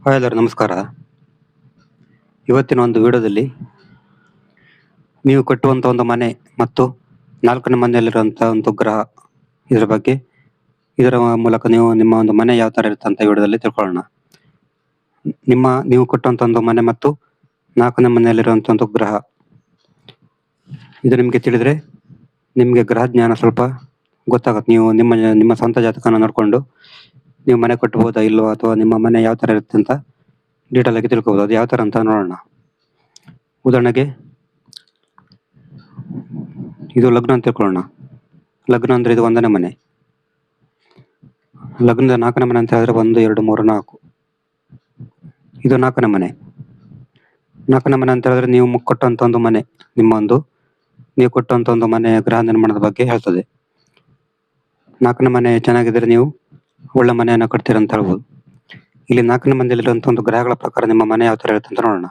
Hi ಎಲ್ಲರೂ ನಮಸ್ಕಾರ. ಇವತ್ತಿನ ಒಂದು ವಿಡಿಯೋದಲ್ಲಿ ನೀವು ಕಟ್ಟುವಂಥ ಒಂದು ಮನೆ ಮತ್ತು ನಾಲ್ಕನೇ ಮನೆಯಲ್ಲಿರುವಂಥ ಒಂದು ಗ್ರಹ, ಇದರ ಮೂಲಕ ನಿಮ್ಮ ಒಂದು ಮನೆ ಯಾವ ಥರ ಇರುತ್ತೆ ಅಂತ ವಿಡಿಯೋದಲ್ಲಿ ತಿಳ್ಕೊಳ್ಳೋಣ. ನೀವು ಕಟ್ಟುವಂಥ ಒಂದು ಮನೆ ಮತ್ತು ನಾಲ್ಕನೇ ಮನೆಯಲ್ಲಿರುವಂಥ ಒಂದು ಗ್ರಹ, ಇದು ನಿಮಗೆ ತಿಳಿದ್ರೆ ನಿಮಗೆ ಗ್ರಹ ಜ್ಞಾನ ಸ್ವಲ್ಪ ಗೊತ್ತಾಗುತ್ತೆ. ನೀವು ನಿಮ್ಮ ಸ್ವಂತ ಜಾತಕನ ನೋಡಿಕೊಂಡು ನೀವು ಮನೆ ಕಟ್ಟಬಹುದಾ ಇಲ್ವೋ, ಅಥವಾ ನಿಮ್ಮ ಮನೆ ಯಾವ ಥರ ಇರುತ್ತೆ ಅಂತ ಡೀಟೇಲ್ ಆಗಿ ತಿಳ್ಕೊಬೋದು. ಅದು ಯಾವ ಥರ ಅಂತ ನೋಡೋಣ. ಉದಾಹರಣೆಗೆ ಇದು ಲಗ್ನ ಅಂತ ತಿಳ್ಕೊಳ್ಳೋಣ. ಲಗ್ನ ಅಂದರೆ ಇದು 1ನೇ ಮನೆ. ಲಗ್ನದ 4ನೇ ಮನೆ ಅಂತ ಹೇಳಿದ್ರೆ 1, 2, 3, 4. ಇದು 4ನೇ ಮನೆ. 4ನೇ ಮನೆ ಅಂತ ಹೇಳಿದ್ರೆ ನೀವು ಕೊಟ್ಟಂಥ ಒಂದು ಮನೆ, ನೀವು ಕೊಟ್ಟಂಥ ಒಂದು ಮನೆ ಗೃಹ ನಿರ್ಮಾಣದ ಬಗ್ಗೆ ಹೇಳ್ತದೆ. 4ನೇ ಮನೆ ಚೆನ್ನಾಗಿದ್ರೆ ನೀವು ಒಳ್ಳೆ ಮನೆಯನ್ನು ಕಟ್ತೀರ ಅಂತ ಹೇಳ್ಬೋದು. ಇಲ್ಲಿ 4ನೇ ಮನೆಯಲ್ಲಿರುವಂಥ ಒಂದು ಗ್ರಹಗಳ ಪ್ರಕಾರ ನಿಮ್ಮ ಮನೆ ಯಾವ ಥರ ಇರುತ್ತೆ ಅಂತ ನೋಡೋಣ.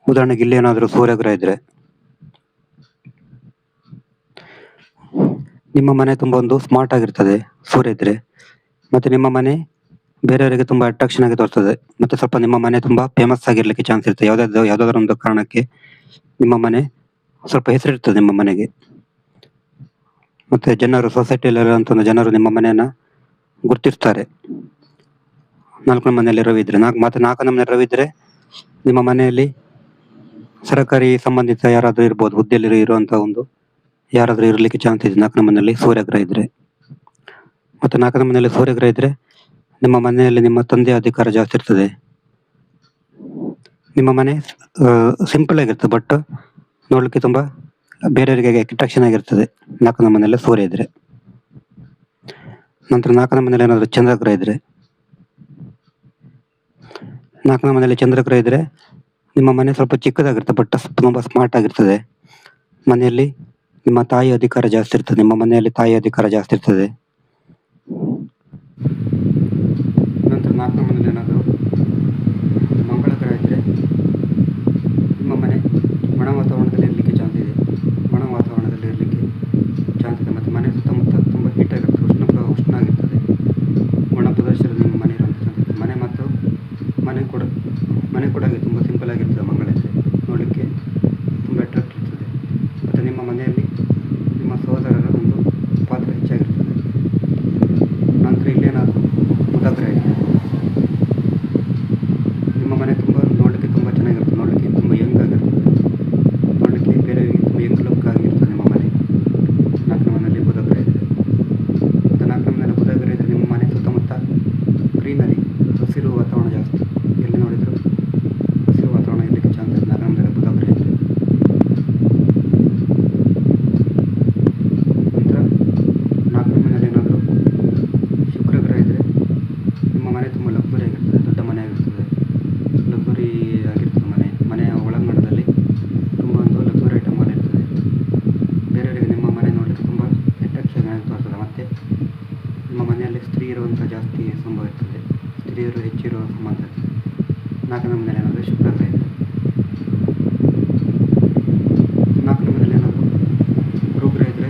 ಉದಾಹರಣೆಗೆ ಇಲ್ಲಿ ಏನಾದರೂ ಸೂರ್ಯ ಗ್ರಹ ಇದ್ರೆ ನಿಮ್ಮ ಮನೆ ತುಂಬ ಒಂದು ಸ್ಮಾರ್ಟ್ ಆಗಿರ್ತದೆ. ಸೂರ್ಯ ಇದ್ರೆ ಮತ್ತೆ ನಿಮ್ಮ ಮನೆ ಬೇರೆಯವರಿಗೆ ತುಂಬಾ ಅಟ್ರಾಕ್ಷನ್ ಆಗಿ ತೋರ್ತದೆ. ಮತ್ತೆ ಸ್ವಲ್ಪ ನಿಮ್ಮ ಮನೆ ತುಂಬಾ ಫೇಮಸ್ ಆಗಿರ್ಲಿಕ್ಕೆ ಚಾನ್ಸ್ ಇರುತ್ತೆ. ಯಾವ್ದಾದ್ರು ಒಂದು ಕಾರಣಕ್ಕೆ ನಿಮ್ಮ ಮನೆ ಸ್ವಲ್ಪ ಹೆಸರಿರ್ತದೆ ನಿಮ್ಮ ಮನೆಗೆ. ಮತ್ತೆ ಸೊಸೈಟಿಯಲ್ಲಿರುವಂಥ ಜನರು ನಿಮ್ಮ ಮನೆಯನ್ನ ಗುರ್ತಿರ್ತಾರೆ. 4ನೇ ಮನೆಯಲ್ಲಿ ರವಿ ಇದ್ರೆ ಮತ್ತೆ 4ನೇ ಮನೆ ರವಿ ಇದ್ರೆ ನಿಮ್ಮ ಮನೆಯಲ್ಲಿ ಸರ್ಕಾರಿ ಸಂಬಂಧಿತ ಯಾರಾದ್ರೂ ಇರ್ಬೋದು, ಹುದ್ದೆಯಲ್ಲಿ ಇರುವಂತ ಯಾರಾದ್ರೂ ಇರ್ಲಿಕ್ಕೆ ಚಾನ್ಸ್ ಇದೆ 4ನೇ ಮನೆಯಲ್ಲಿ ಸೂರ್ಯಗ್ರಹ ಇದ್ರೆ. ಮತ್ತೆ 4ನೇ ಮನೆಯಲ್ಲಿ ಸೂರ್ಯಗ್ರಹ ಇದ್ರೆ ನಿಮ್ಮ ಮನೆಯಲ್ಲಿ ನಿಮ್ಮ ತಂದೆಯ ಅಧಿಕಾರ ಜಾಸ್ತಿ ಇರ್ತದೆ. ನಿಮ್ಮ ಮನೆ ಸಿಂಪಲ್ ಆಗಿರ್ತದೆ, ಬಟ್ ನೋಡ್ಲಿಕ್ಕೆ ತುಂಬಾ ಬೇರೆಯವರಿಗೆ ಅಟ್ರಾಕ್ಷನ್ ಆಗಿರ್ತದೆ 4ನೇ ಮನೆಯಲ್ಲಿ ಸೂರ್ಯ ಇದ್ರೆ. ನಂತರ 4ನೇ ಮನೆಯಲ್ಲಿ ಏನಾದ್ರು ಚಂದ್ರಗ್ರಹ ಇದ್ರೆ 4ನೇ ಮನೆಯಲ್ಲಿ ಚಂದ್ರಗ್ರಹ ಇದ್ರೆ ನಿಮ್ಮ ಮನೆ ಸ್ವಲ್ಪ ಚಿಕ್ಕದಾಗಿರ್ತದೆ, ಬಟ್ ತುಂಬಾ ಸ್ಮಾರ್ಟ್ ಆಗಿರ್ತದೆ. ಮನೆಯಲ್ಲಿ ನಿಮ್ಮ ತಾಯಿ ಅಧಿಕಾರ ಜಾಸ್ತಿ ಇರ್ತದೆ. ನಿಮ್ಮ ಮನೆಯಲ್ಲಿ ತಾಯಿ ಅಧಿಕಾರ ಜಾಸ್ತಿ ಇರ್ತದೆ. ನಂತರ 4ನೇ ಮನೆಯಲ್ಲಿ ಏನಾದರೂ ಮಂಗಳ ಗ್ರಹ ಇದ್ರೆ ನಿಮ್ಮ ಮನೆ ಒಣ ವಾತಾವರಣದಲ್ಲಿ ಇರಲಿಕ್ಕೆ ಚಾನ್ಸ್ ಇದೆ. ಮತ್ತು ಮನೆ ಸುತ್ತಮುತ್ತ ತುಂಬ ಹೀಟ್ ಆಗಿರ್ತದೆ, ಉಷ್ಣ ಆಗಿರ್ತದೆ. ಒಣ ಪ್ರದೇಶದಲ್ಲಿ ನಿಮ್ಮ ಮನೆ ಇರುವಂಥ ಚಾನ್ಸ್ ಇದೆ. ಮನೆ ಕೂಡ ತುಂಬ ಸಿಂಪಲ್ ಆಗಿರ್ತದೆ. ಮಂಗಳ ಇದ್ರೆ ನೋಡಲಿಕ್ಕೆ ತುಂಬ ಅಟ್ರಾಕ್ಟ್ ಇರ್ತದೆ. ಮತ್ತು ನಿಮ್ಮ ಮನೆಯಲ್ಲಿ ನಿಮ್ಮ ಸಹೋದರರ ಒಂದು ಪಾತ್ರ ಹೆಚ್ಚಾಗಿರ್ತದೆ. ನಂತರ ಇಲ್ಲೇನಾದರೂ ಬುಧ ಗ್ರಹ ಇದೆ, ನಿಮ್ಮ ಮನೆ ನೋಡಲಿಕ್ಕೆ ತುಂಬ ಚೆನ್ನಾಗಿರ್ತದೆ. ನೋಡಲಿಕ್ಕೆ ತುಂಬ ಯಂಗ್ ಆಗಿರ್ತದೆ. ನೋಡಲಿಕ್ಕೆ ಬೇರೆಯವರಿಗೆ ತುಂಬ ಯಂಗ್ ಲುಕ್ ಆಗಿರ್ತದೆ ನಿಮ್ಮ ಮನೆ 4ನೇ ಮನೆಯಲ್ಲಿ ಬುಧ ಗ್ರಹ ಇದೆ. ಮತ್ತು 4ನೇ ಮನೆಯಲ್ಲಿ ಬುಧ ಗ್ರಹ ಇದ್ರೆ ನಿಮ್ಮ ಮನೆ ಸುತ್ತಮುತ್ತ ಗ್ರೀನರಿ, ಹಸಿರು ವಾತಾವರಣ ಜಾಸ್ತಿ. ಎಲ್ಲಿ ನೋಡಿದ್ರು ಹಸಿರು ವಾತಾವರಣ ಇರಲಿಕ್ಕೆ ಚಾನ್ಸ್ ಇದೆ 4ನೇ ಮನೆಯಲ್ಲಿ ಬುಧ ಗ್ರಹ ಇದ್ರೆ. ನಂತರ 4ನೇ ಮನೆಯಲ್ಲಿ ಏನಾದರೂ ಶುಕ್ರ ಗ್ರಹ ಇದ್ರೆ ನಿಮ್ಮ ಮನೆ ತುಂಬ ಲಕ್ಸುರಿ ಆಗಿರ್ತದೆ, ದೊಡ್ಡ ಮನೆ ಆಗಿರ್ತದೆ. ಲಕ್ಸುರಿ ಆಗಿರ್ತದೆ ಮನೆಯ ಒಳಾಂಗಣದಲ್ಲಿ ತುಂಬ ಒಂದು ಲಕ್ಸುರಿ ಐಟಮ್ಗಳು ಇರ್ತದೆ. ಬೇರೆಯವರಿಗೆ ನಿಮ್ಮ ಮನೆ ನೋಡಲಿಕ್ಕೆ ತುಂಬ ಅಟ್ರಾಕ್ಷನ್ ಆಗಿ ತೋರ್ತದೆ. ಮತ್ತು ನಿಮ್ಮ ಮನೆಯಲ್ಲಿ ಸ್ತ್ರೀ ಇರುವಂಥ ಜಾಸ್ತಿ ಸಂಭವ ಇರ್ತದೆ. ಸ್ತ್ರೀಯರು ಹೆಚ್ಚಿರುವ ಸಂಬಂಧ ಇರ್ತದೆ 4ನೇ ಮನೆಯಲ್ಲಿ ಏನಾದರೂ ಶುಕ್ರ ಗ್ರಹ ಇದ್ರೆ. 4ನೇ ಮನೆಯಲ್ಲಿ ಏನಾದರೂ ಗುರುಗ್ರಹ ಇದ್ರೆ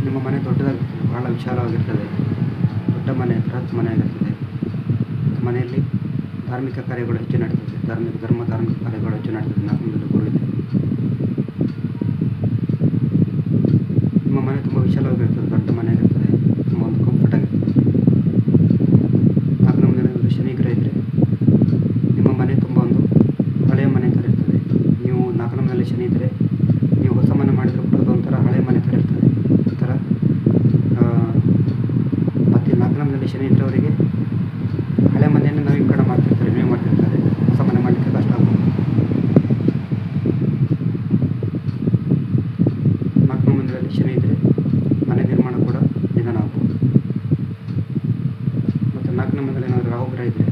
ನಿಮ್ಮ ಮನೆ ದೊಡ್ಡದಾಗಿರ್ತದೆ, ಬಹಳ ವಿಶಾಲವಾಗಿರ್ತದೆ. ದೊಡ್ಡ ಮನೆ, ಬೃಹತ್ ಮನೆ ಆಗಿರ್ತದೆ. ಮನೆಯಲ್ಲಿ ಧಾರ್ಮಿಕ ಕಾರ್ಯಗಳು ಹೆಚ್ಚು ನಡೀತದೆ. ಧಾರ್ಮಿಕ ಕಾರ್ಯಗಳು ಹೆಚ್ಚು ನಡೀತದೆ 4ನೇ ಮನೆಯಲ್ಲಿ ಗುರು ಇದೆ. ನಿಮ್ಮ ಮನೆ ತುಂಬ ವಿಶಾಲವಾಗಿರ್ತದೆ, ದೊಡ್ಡ ಮನೆ ಆಗಿರ್ತದೆ, ತುಂಬ ಒಂದು ಕಂಫರ್ಟ್ ಆಗಿರ್ತದೆ. 4ನೇ ಮನೆಯಲ್ಲಿ ಶನಿ ಗ್ರಹ ಇದ್ರೆ ನಿಮ್ಮ ಮನೆ ತುಂಬ ಒಂದು ಹಳೆಯ ಮನೆ ಥರ ಇರ್ತದೆ. ನೀವು 4ನೇ ಮನೆಯಲ್ಲಿ ಶನಿ ಇದ್ದರೆ ನೀವು ಹೊಸ ಮನೆ ಮಾಡಿದರೂ ಕೂಡ ಅದೊಂಥರ ಹಳೆಯ ಮನೆ ಥರ ಇರ್ತದೆ. ಒಂಥರ ಮತ್ತು 4ನೇ ಮನೆಯಲ್ಲಿ ಶನಿ ಇದ್ದರೆ ಅವರಿಗೆ ಹಳೆ ಮನೆಯನ್ನು ನವೀಕರಣ ಮಾಡ್ತಿರ್ತಾರೆ, ರಿನ್ಯೂ ಮಾಡ್ತಿರ್ತಾರೆ. ಹೊಸ ಮನೆ ಮಾಡಲಿಕ್ಕೆ ಕಷ್ಟ ಆಗ್ಬೋದು. 4ನೇ ಮನೆಯಲ್ಲಿ ಶನಿ ಇದ್ದರೆ ಮನೆ ನಿರ್ಮಾಣ ಕೂಡ ನಿಧಾನ ಆಗ್ಬೋದು. ಮತ್ತು 4ನೇ ಮನೆಯಲ್ಲಿ ಏನಾದರೂ ರಾಹು ಗ್ರಹ ಇದ್ದರೆ